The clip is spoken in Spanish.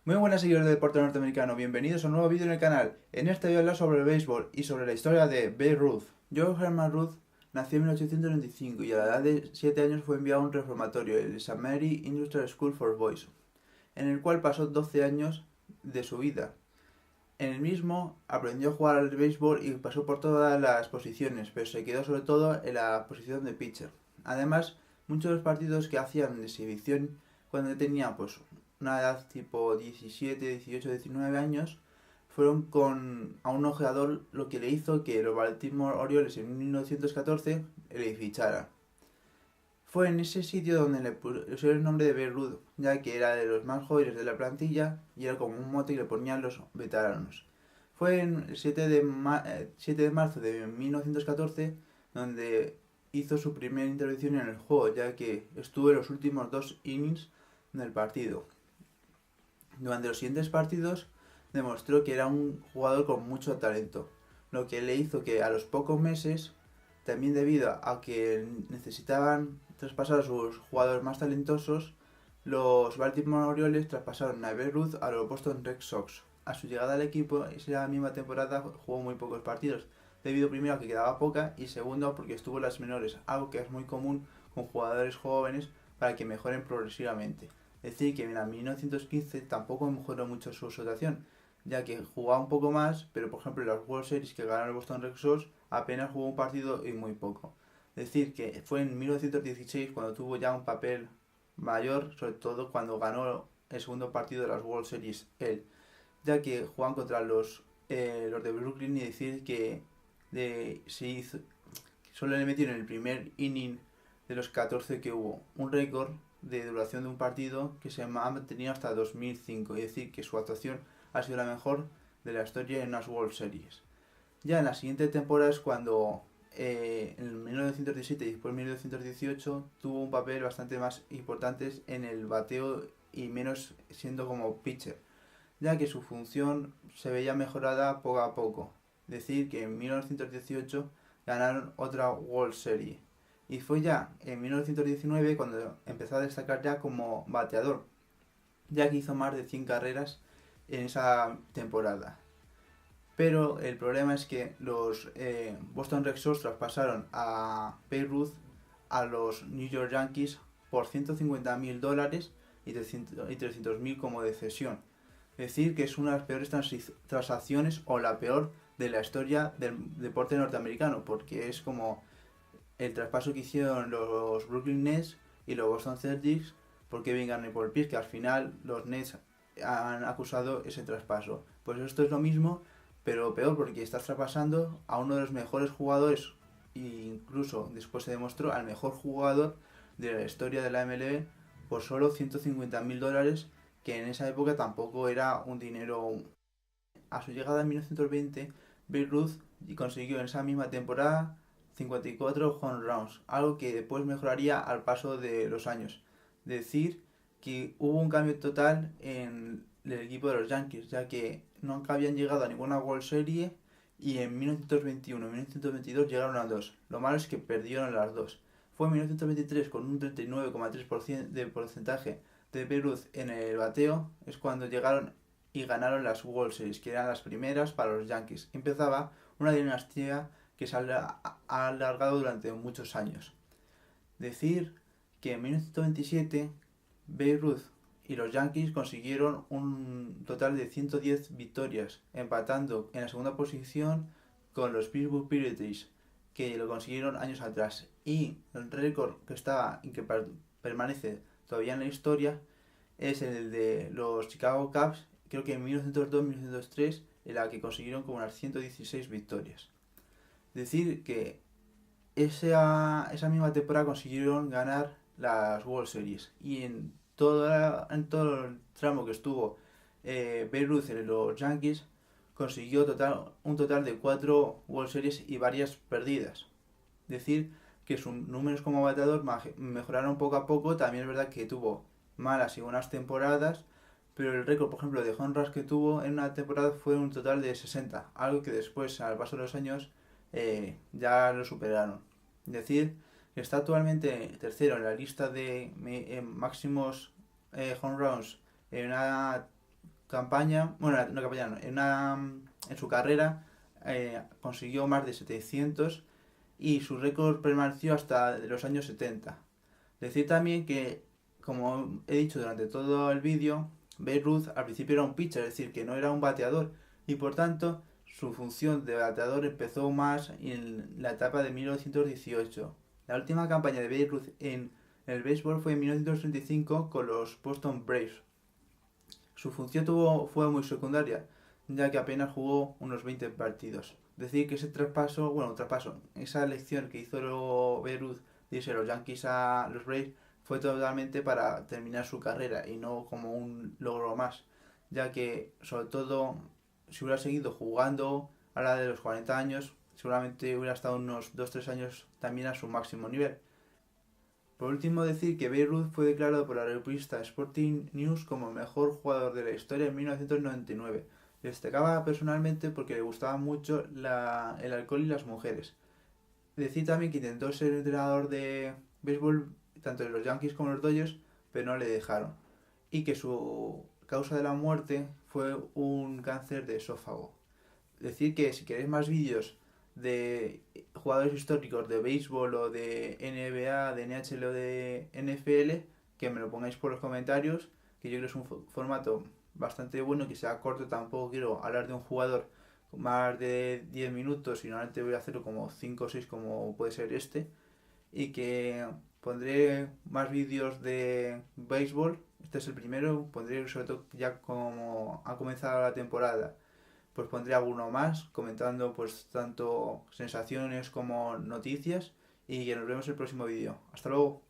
Muy buenas seguidores del deporte norteamericano, bienvenidos a un nuevo vídeo en el canal. En este voy a hablar sobre el béisbol y sobre la historia de Babe Ruth. Joe Herman Ruth nació en 1895 y a la edad de 7 años fue enviado a un reformatorio, el St. Mary Industrial School for Boys, en el cual pasó 12 años de su vida. En el mismo aprendió a jugar al béisbol y pasó por todas las posiciones, pero se quedó sobre todo en la posición de pitcher. Además, muchos de los partidos que hacían de exhibición cuando tenía pues una edad tipo 17, 18, 19 años, fueron con a un ojeador, lo que le hizo que los Baltimore Orioles en 1914 le ficharan. Fue en ese sitio donde le pusieron el nombre de Babe Ruth, ya que era de los más jóvenes de la plantilla y era como un mote que le ponían los veteranos. Fue en el 7 de marzo de 1914 donde hizo su primera intervención en el juego, ya que estuvo en los últimos 2 innings del partido. Durante los siguientes partidos demostró que era un jugador con mucho talento, lo que le hizo que a los pocos meses, también debido a que necesitaban traspasar a sus jugadores más talentosos, los Baltimore Orioles traspasaron a Babe Ruth a los Boston Red Sox. A su llegada al equipo, esa misma temporada jugó muy pocos partidos, debido primero a que quedaba poca y segundo porque estuvo en las menores, algo que es muy común con jugadores jóvenes para que mejoren progresivamente. Es decir, que en la 1915 tampoco mejoró mucho su situación, ya que jugaba un poco más, pero por ejemplo en las World Series que ganaron el Boston Red Sox apenas jugó un partido y muy poco. Es decir, que fue en 1916 cuando tuvo ya un papel mayor, sobre todo cuando ganó el segundo partido de las World Series él, ya que jugaban contra los de Brooklyn y decir que se hizo, solo le metieron en el primer inning de los 14 que hubo un récord de duración de un partido que se ha mantenido hasta 2005, es decir, que su actuación ha sido la mejor de la historia en unas World Series. Ya en la siguiente temporada es cuando en 1917 y después 1918 tuvo un papel bastante más importante en el bateo y menos siendo como pitcher, ya que su función se veía mejorada poco a poco. Decir que en 1918 ganaron otra World Series. Y fue ya en 1919 cuando empezó a destacar ya como bateador, ya que hizo más de 100 carreras en esa temporada. Pero el problema es que los Boston Red Sox traspasaron a Babe Ruth a los New York Yankees por $150.000 y 300.000 como de cesión. Es decir, que es una de las peores transacciones o la peor de la historia del deporte norteamericano, porque es como el traspaso que hicieron los Brooklyn Nets y los Boston Celtics por Kevin Garnett por Pierce, que al final los Nets han acusado ese traspaso. Pues esto es lo mismo, pero peor porque estás traspasando a uno de los mejores jugadores e incluso después se demostró al mejor jugador de la historia de la MLB por solo $150.000, que en esa época tampoco era un dinero. A su llegada en 1920, Babe Ruth consiguió en esa misma temporada 54 home runs, algo que después mejoraría al paso de los años. Decir que hubo un cambio total en el equipo de los Yankees, ya que nunca habían llegado a ninguna World Series y en 1921 y 1922 llegaron a dos. Lo malo es que perdieron las dos. Fue en 1923 con un 39,3% de porcentaje de Babe Ruth en el bateo, es cuando llegaron y ganaron las World Series, que eran las primeras para los Yankees. Empezaba una dinastía que se ha alargado durante muchos años. Decir que en 1927 Babe Ruth y los Yankees consiguieron un total de 110 victorias, empatando en la segunda posición con los Pittsburgh Pirates, que lo consiguieron años atrás. Y el récord que estaba y que permanece todavía en la historia es el de los Chicago Cubs, creo que en 1902-1903, en la que consiguieron como unas 116 victorias. Decir que esa misma temporada consiguieron ganar las World Series y en todo el tramo que estuvo Babe Ruth en los Yankees consiguió un total de 4 World Series y varias perdidas. Decir que sus números como bateador mejoraron poco a poco. También es verdad que tuvo malas y buenas temporadas, pero el récord, por ejemplo, de home runs que tuvo en una temporada fue un total de 60, algo que después, al paso de los años, ya lo superaron. Es decir, que está actualmente tercero en la lista de máximos home runs en una campaña, bueno, no campaña, no, en su carrera consiguió más de 700 y su récord permaneció hasta los años 70. Decir también que, como he dicho durante todo el vídeo, Babe Ruth al principio era un pitcher, es decir, que no era un bateador y por tanto su función de bateador empezó más en la etapa de 1918. La última campaña de Babe Ruth en el béisbol fue en 1935 con los Boston Braves. Su función fue muy secundaria, ya que apenas jugó unos 20 partidos. Decir que ese traspaso, esa elección que hizo Babe Ruth de irse los Yankees a los Braves fue totalmente para terminar su carrera y no como un logro más, ya que sobre todo si hubiera seguido jugando a la de los 40 años, seguramente hubiera estado unos 2-3 años también a su máximo nivel. Por último, decir que Babe Ruth fue declarado por la revista Sporting News como el mejor jugador de la historia en 1999. Destacaba personalmente porque le gustaba mucho el alcohol y las mujeres. Decir también que intentó ser entrenador de béisbol tanto en los Yankees como en los Dodgers, pero no le dejaron. Y que su causa de la muerte fue un cáncer de esófago. Decir que si queréis más vídeos de jugadores históricos de béisbol o de NBA, de NHL o de NFL, que me lo pongáis por los comentarios, que yo creo que es un formato bastante bueno, que sea corto, tampoco quiero hablar de un jugador más de 10 minutos y normalmente voy a hacerlo como 5 o 6 como puede ser este, y que pondré más vídeos de béisbol, este es el primero, pondré sobre todo ya como ha comenzado la temporada, pues pondré alguno más comentando pues tanto sensaciones como noticias y que nos vemos en el próximo vídeo. Hasta luego.